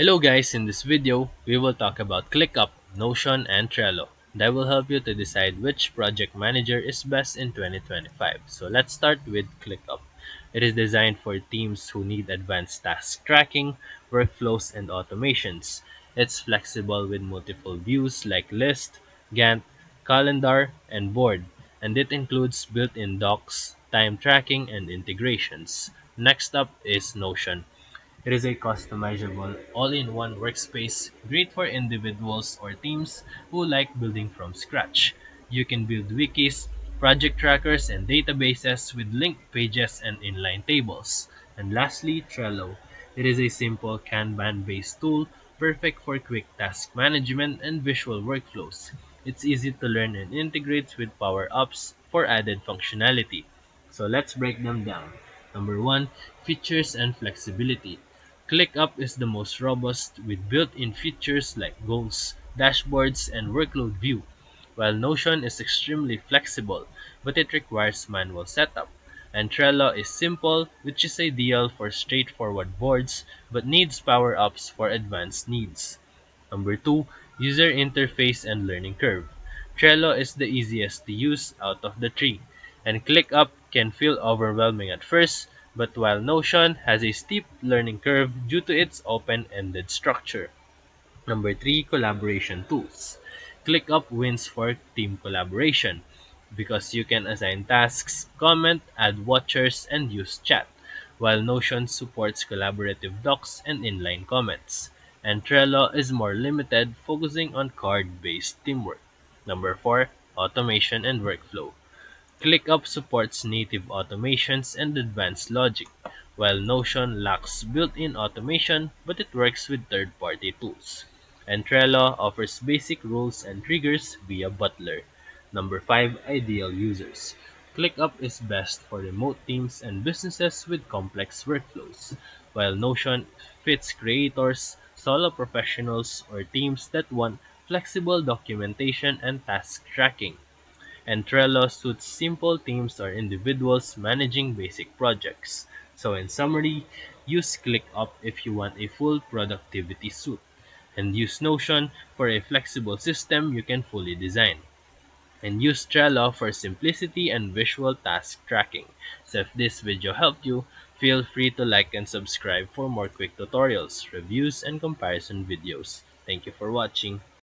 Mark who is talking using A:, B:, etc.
A: Hello guys, in this video, we will talk about ClickUp, Notion, and Trello. That will help you to decide which project manager is best in 2025. So let's start with ClickUp. It is designed for teams who need advanced task tracking, workflows, and automations. It's flexible with multiple views like list, Gantt, calendar, and board, and it includes built-in docs, time tracking, and integrations. Next up is Notion. It is a customizable, all-in-one workspace great for individuals or teams who like building from scratch. You can build wikis, project trackers, and databases with linked pages and inline tables. And lastly, Trello. It is a simple Kanban-based tool perfect for quick task management and visual workflows. It's easy to learn and integrates with Power Apps for added functionality. So let's break them down. Number one, features and flexibility. ClickUp is the most robust with built-in features like goals, dashboards, and workload view, while Notion is extremely flexible, but it requires manual setup. And Trello is simple, which is ideal for straightforward boards, but needs power-ups for advanced needs. Number two, user interface and learning curve. Trello is the easiest to use out of the three, and ClickUp can feel overwhelming at first, but while Notion has a steep learning curve due to its open-ended structure. Number three, collaboration tools. ClickUp wins for team collaboration because you can assign tasks, comment, add watchers, and use chat, while Notion supports collaborative docs and inline comments. And Trello is more limited, focusing on card-based teamwork. Number four, automation and workflow. ClickUp supports native automations and advanced logic, while Notion lacks built-in automation but it works with third-party tools. And Trello offers basic rules and triggers via Butler. Number 5, ideal users. ClickUp is best for remote teams and businesses with complex workflows, while Notion fits creators, solo professionals, or teams that want flexible documentation and task tracking. And Trello suits simple teams or individuals managing basic projects. So in summary, use ClickUp if you want a full productivity suite, and use Notion for a flexible system you can fully design. And use Trello for simplicity and visual task tracking. So if this video helped you, feel free to like and subscribe for more quick tutorials, reviews, and comparison videos. Thank you for watching.